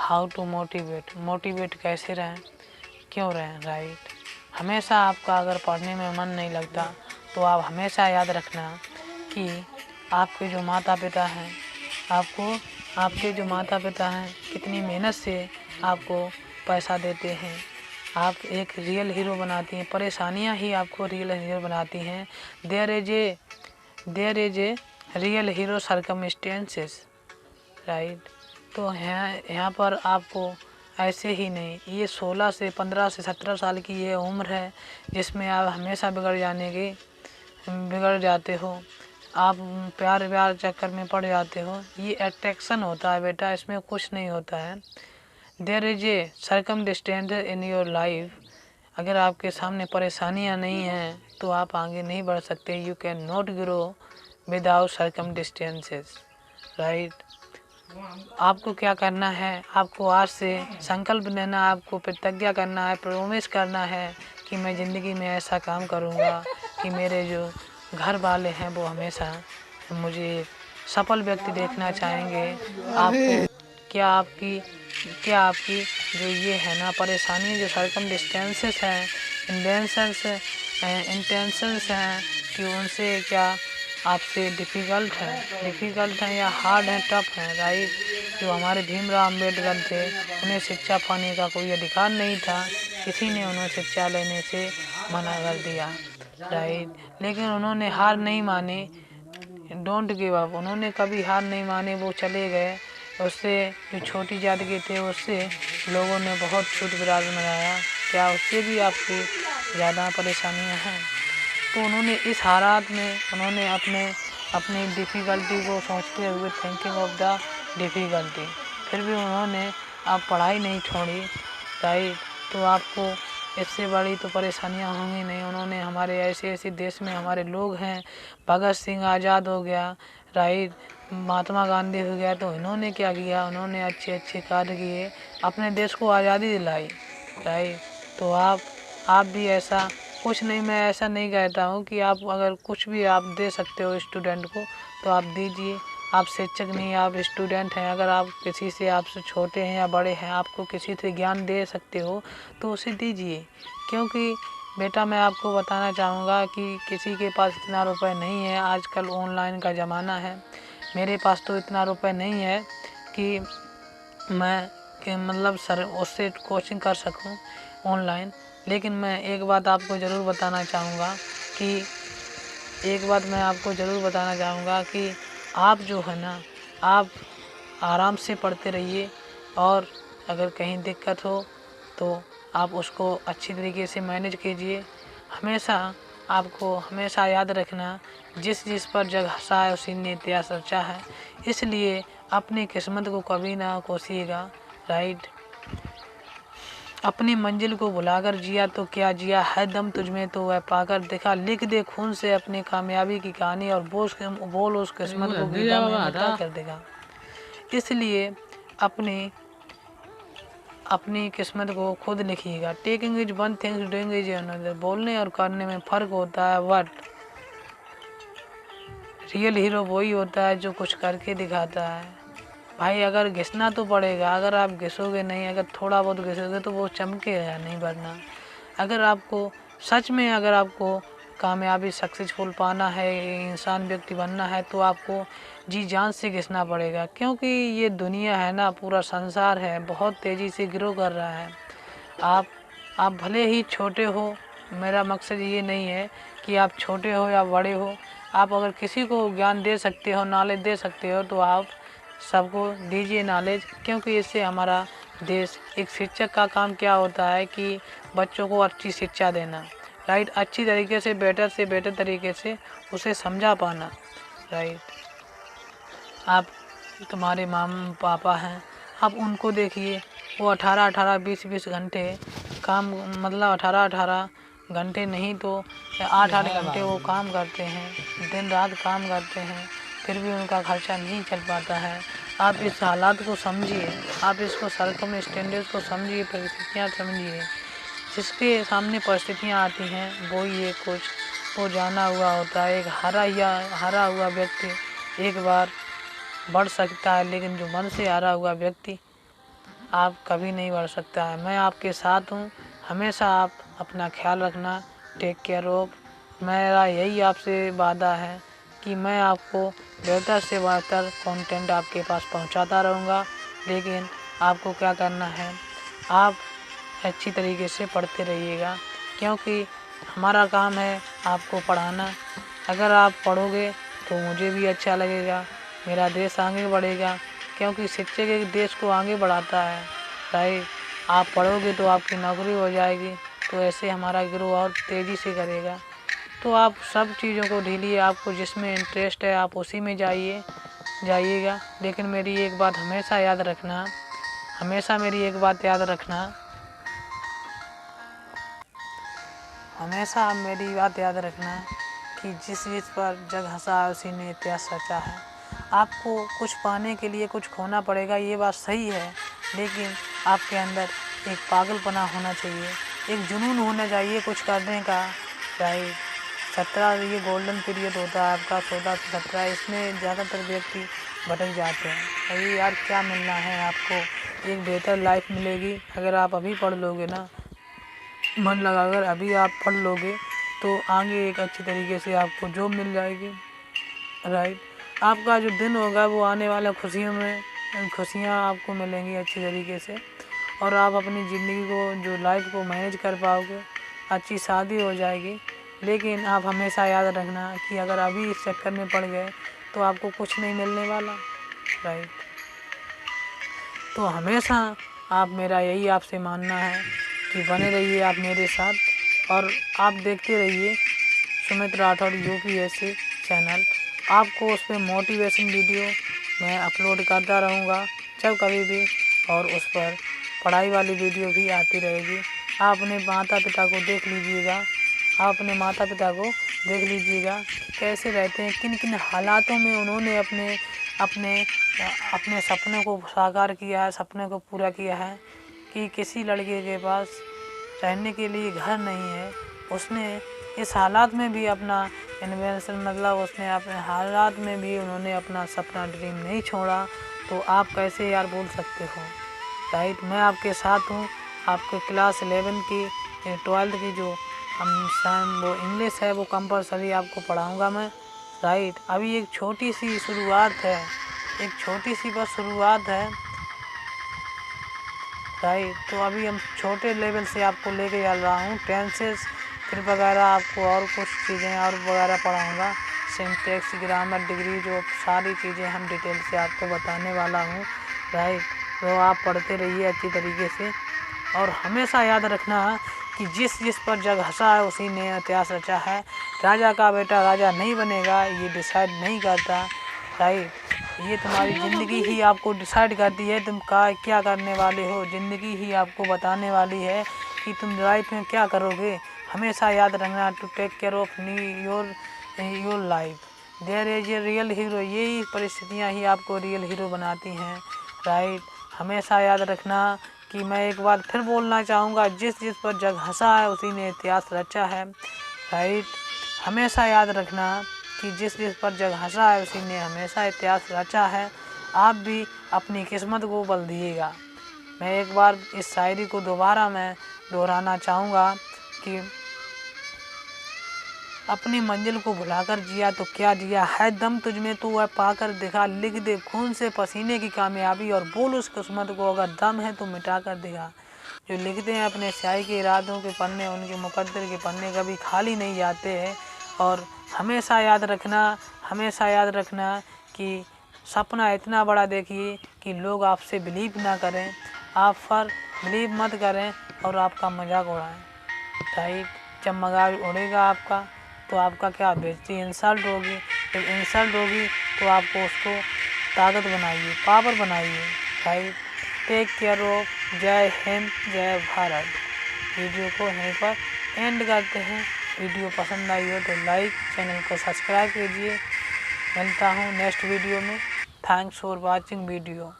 How to motivate कैसे रहें, क्यों रहें, राइट। हमेशा आपका अगर पढ़ने में मन नहीं लगता तो आप हमेशा याद रखना कि आपके जो माता पिता हैं कितनी मेहनत से आपको पैसा देते हैं। आप एक रियल हीरो बनाती हैं, परेशानियां ही आपको रियल हीरो बनाती हैं। There is a real hero circumstances, right. तो यहाँ पर आपको ऐसे ही नहीं, ये 16 से 15 से 17 साल की ये उम्र है जिसमें आप हमेशा बिगड़ जाते हो, आप प्यार चक्कर में पड़ जाते हो। ये अट्रैक्शन होता है बेटा, इसमें कुछ नहीं होता है। There is a circumstance in your life. अगर आपके सामने परेशानियाँ नहीं हैं तो आप आगे नहीं बढ़ सकते। You can not grow without circumstances, right. आपको क्या करना है, आपको आज से संकल्प लेना, आपको प्रतिज्ञा करना है, प्रॉमिस करना है कि मैं ज़िंदगी में ऐसा काम करूँगा कि मेरे जो घर वाले हैं वो हमेशा मुझे सफल व्यक्ति देखना चाहेंगे। आपको क्या आपकी जो ये है ना परेशानी, जो सर्कमस्टेंसेस हैं, इंटेंशंस हैं कि उनसे क्या आपसे डिफ़िकल्ट है या हार्ड है, टफ है, राइट। जो हमारे भीमराव अम्बेडकर थे, उन्हें शिक्षा पाने का कोई अधिकार नहीं था, किसी ने उन्हें शिक्षा लेने से मना कर दिया, राइट। लेकिन उन्होंने हार नहीं मानी, डोंट गिव अप, उन्होंने कभी हार नहीं मानी, वो चले गए। उससे जो छोटी जाति के थे उससे लोगों ने बहुत छूट विराज मनाया। क्या उससे भी आपकी ज़्यादा परेशानियां हैं? तो उन्होंने इस हालात में उन्होंने अपनी डिफ़िकल्टी को सोचते हुए, थिंकिंग ऑफ द डिफ़िकल्टी, फिर भी उन्होंने आप पढ़ाई नहीं छोड़ी, राइट। तो आपको इससे बड़ी तो परेशानियां होंगी नहीं। उन्होंने हमारे ऐसे देश में हमारे लोग हैं, भगत सिंह आज़ाद हो गया, राइट, महात्मा गांधी हो गया, तो इन्होंने क्या किया, उन्होंने अच्छे कार्य किए, अपने देश को आज़ादी दिलाई, राइट। तो आप भी ऐसा कुछ नहीं, मैं ऐसा नहीं कहता हूँ कि आप अगर कुछ भी आप दे सकते हो स्टूडेंट को तो आप दीजिए। आप शिक्षक नहीं, आप स्टूडेंट हैं। अगर आप किसी से आपसे छोटे हैं या बड़े हैं, आपको किसी से ज्ञान दे सकते हो तो उसे दीजिए। क्योंकि बेटा मैं आपको बताना चाहूँगा कि किसी के पास इतना रुपए नहीं है, आजकल ऑनलाइन का ज़माना है। मेरे पास तो इतना रुपए नहीं है कि मैं सर उससे कोचिंग कर सकूं ऑनलाइन। लेकिन मैं एक बात आपको ज़रूर बताना चाहूँगा कि आप जो है ना, आप आराम से पढ़ते रहिए, और अगर कहीं दिक्कत हो तो आप उसको अच्छी तरीके से मैनेज कीजिए। आपको हमेशा याद रखना, जिस पर जग हंसा है उसी ने इतिहास रचा है। इसलिए अपनी किस्मत को कभी ना कोसिएगा, राइट। अपनी मंजिल को भुलाकर जिया तो क्या जिया, है दम तुझमें तो वह पाकर दिखा, लिख दे खून से अपनी कामयाबी की कहानी, और बोल उस किस्मत को गीता में मिटा कर देगा। इसलिए अपनी किस्मत को खुद लिखिएगा। Taking is one thing, doing is another. बोलने और करने में फ़र्क होता है, बट रियल हीरो वही होता है जो कुछ करके दिखाता है। भाई अगर घिसना तो पड़ेगा, अगर आप घिसोगे नहीं, अगर थोड़ा बहुत घिसोगे तो वो चमकेगा नहीं, वरना अगर आपको कामयाबी सक्सेसफुल पाना है, इंसान व्यक्ति बनना है, तो आपको जी जान से घिसना पड़ेगा। क्योंकि ये दुनिया है ना, पूरा संसार है, बहुत तेज़ी से ग्रो कर रहा है। आप भले ही छोटे हो, मेरा मकसद ये नहीं है कि आप छोटे हो या बड़े हो। आप अगर किसी को ज्ञान दे सकते हो, नॉलेज दे सकते हो, तो आप सबको दीजिए नॉलेज। क्योंकि इससे हमारा देश, एक शिक्षक का काम क्या होता है कि बच्चों को अच्छी शिक्षा देना, राइट, अच्छी तरीके से बेटर तरीके से उसे समझा पाना, राइट। आप तुम्हारे मामा पापा हैं, आप उनको देखिए, वो 18 20 घंटे काम, 18 घंटे नहीं तो 8 घंटे वो काम करते हैं, दिन रात काम करते हैं, फिर भी उनका खर्चा नहीं चल पाता है। आप इस हालात को समझिए, आप इसको सर्कमस्टेंसेस को समझिए, परिस्थितियाँ समझिए। जिसके सामने परिस्थितियाँ आती हैं वो जाना हुआ होता है। एक हारा हुआ व्यक्ति एक बार बढ़ सकता है, लेकिन जो मन से हारा हुआ व्यक्ति आप कभी नहीं बढ़ सकता है। मैं आपके साथ हूँ, हमेशा आप अपना ख्याल रखना। Take care of. मेरा यही आपसे वादा है कि मैं आपको बेहतर से बेहतर कंटेंट आपके पास पहुंचाता रहूँगा, लेकिन आपको क्या करना है, आप अच्छी तरीके से पढ़ते रहिएगा, क्योंकि हमारा काम है आपको पढ़ाना। अगर आप पढ़ोगे तो मुझे भी अच्छा लगेगा, मेरा देश आगे बढ़ेगा, क्योंकि शिक्षक एक देश को आगे बढ़ाता है। राइट। आप पढ़ोगे तो आपकी नौकरी हो जाएगी, तो ऐसे हमारा ग्रो और तेज़ी से करेगा। तो आप सब चीज़ों को ढीलिए, आपको जिसमें इंटरेस्ट है आप उसी में जाइएगा। लेकिन मेरी एक बात हमेशा याद रखना, हमेशा मेरी एक बात याद रखना, हमेशा आप मेरी बात याद रखना कि जिस चीज़ पर जग हंसा है उसी ने इतिहास रचा है। आपको कुछ पाने के लिए कुछ खोना पड़ेगा, ये बात सही है, लेकिन आपके अंदर एक पागलपना होना चाहिए, एक जुनून होना चाहिए कुछ करने का। राइट। 17 ये गोल्डन पीरियड होता है आपका, 14 से 17, इसमें ज़्यादातर व्यक्ति भटक जाते हैं। अरे यार क्या मिलना है आपको, एक बेहतर लाइफ मिलेगी अगर आप अभी पढ़ लोगे ना, मन लगाकर अभी आप पढ़ लोगे तो आगे एक अच्छी तरीके से आपको जॉब मिल जाएगी। राइट। आपका जो दिन होगा वो आने वाला खुशियों में खुशियाँ आपको मिलेंगी अच्छी तरीके से, और आप अपनी ज़िंदगी को जो लाइफ को मैनेज कर पाओगे, अच्छी शादी हो जाएगी। लेकिन आप हमेशा याद रखना कि अगर अभी इस चक्कर में पड़ गए तो आपको कुछ नहीं मिलने वाला। राइट। तो हमेशा आप, मेरा यही आपसे मानना है कि बने रहिए आप मेरे साथ, और आप देखते रहिए सुमित राठौर UPSC चैनल। आपको उस पर मोटिवेशन वीडियो मैं अपलोड करता रहूँगा जब कभी भी, और उस पर पढ़ाई वाली वीडियो भी आती रहेगी। आप अपने माता पिता को देख लीजिएगा, आप अपने माता पिता को देख लीजिएगा कैसे रहते हैं, किन किन हालातों में उन्होंने अपने अपने अपने सपनों को साकार किया है, सपने को पूरा किया है। कि किसी लड़के के पास रहने के लिए घर नहीं है, उसने इस हालात में भी अपना इन्वेंशन, मतलब उसने अपने हालात में भी उन्होंने अपना सपना ड्रीम नहीं छोड़ा। तो आप कैसे यार बोल सकते हो। राइट। मैं आपके साथ हूँ। आपके क्लास 11 की 12th की जो वो इंग्लिश है वो कंपलसरी आपको पढ़ाऊँगा मैं। राइट। अभी एक छोटी सी शुरुआत है, एक छोटी सी बस शुरुआत है। राइट। तो अभी हम छोटे लेवल से आपको लेके चल रहा हूँ, टेंसेस फिर वगैरह, आपको और कुछ चीज़ें और वगैरह पढ़ाऊँगा, सिंटैक्स, ग्रामर, डिग्री, जो सारी चीज़ें हम डिटेल से आपको बताने वाला हूँ। राइट। तो आप पढ़ते रहिए अच्छी तरीके से, और हमेशा याद रखना कि जिस पर जग हंसा है उसी ने इतिहास रचा है। राजा का बेटा राजा नहीं बनेगा, ये डिसाइड नहीं करता। राइट। ये तुम्हारी ज़िंदगी ही आपको डिसाइड करती है तुम क्या करने वाले हो। ज़िंदगी ही आपको बताने वाली है कि तुम लाइफ में क्या करोगे। हमेशा याद रखना, to take care of your life there is a real hero. यही परिस्थितियाँ ही आपको रियल हीरो बनाती हैं। राइट। हमेशा याद रखना कि मैं एक बार फिर बोलना चाहूँगा, जिस पर जग हंसा है उसी ने इतिहास रचा है। राइट। हमेशा याद रखना कि जिस पर जग हंसा है उसी ने हमेशा इतिहास रचा है। आप भी अपनी किस्मत को बल दिएगा। मैं एक बार इस शायरी को दोबारा मैं दोहराना चाहूँगा कि अपनी मंजिल को भुलाकर जिया तो क्या जिया है, दम तुझमें तो वह पाकर दिखा, लिख दे खून से पसीने की कामयाबी और बोल उस किस्मत को अगर दम है तो मिटा कर दिखा। जो लिखते हैं अपने स्याही के इरादों के पन्ने, उनके मुकद्दर के पन्ने कभी खाली नहीं जाते हैं। और हमेशा याद रखना कि सपना इतना बड़ा देखिए कि लोग आपसे बिलीव ना करें, आप पर बिलीव मत करें और आपका मजाक उड़ाएं। राइट। जब मजाक उड़ेगा आपका तो आपका क्या बेइज्जती, इंसल्ट होगी। जब इंसल्ट होगी तो आपको उसको ताकत बनाइए, पावर बनाइए। राइट। Take care of. जय हिंद, जय भारत। वीडियो को यहीं पर एंड करते हैं। वीडियो पसंद आई हो तो लाइक, चैनल को सब्सक्राइब कीजिए। मिलता हूँ नेक्स्ट वीडियो में। Thanks for watching video.